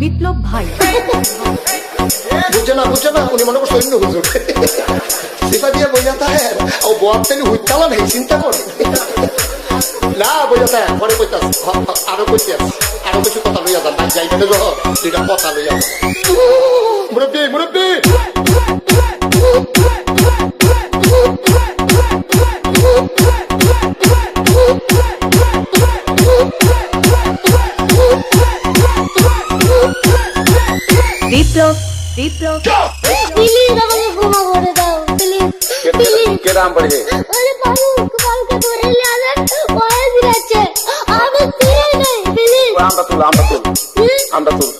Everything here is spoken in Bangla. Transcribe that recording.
বিপ্লব ভাই বুঝছে না উনি মনে করছে অন্য হুজুর সিফা দিয়ে বইয়া থাকে ও বর তেলে হুইতালা নেই চিন্তা করে না বইয়া থাকে পরে কইতাস আরো কইতে আরো কিছু কথা লইয়া যান বাদ যাইবে না যখন দুইটা কথা লইয়া যান মুরব্বী বিপ্লব প্লিজ আমাকে ক্ষমা করে দাও প্লিজ কে নাম পড়ে আরে বাবু কালকে ধরে নিয়ে ওরে দিচ্ছে আমি চিনি নাই প্লিজ আমরা তুল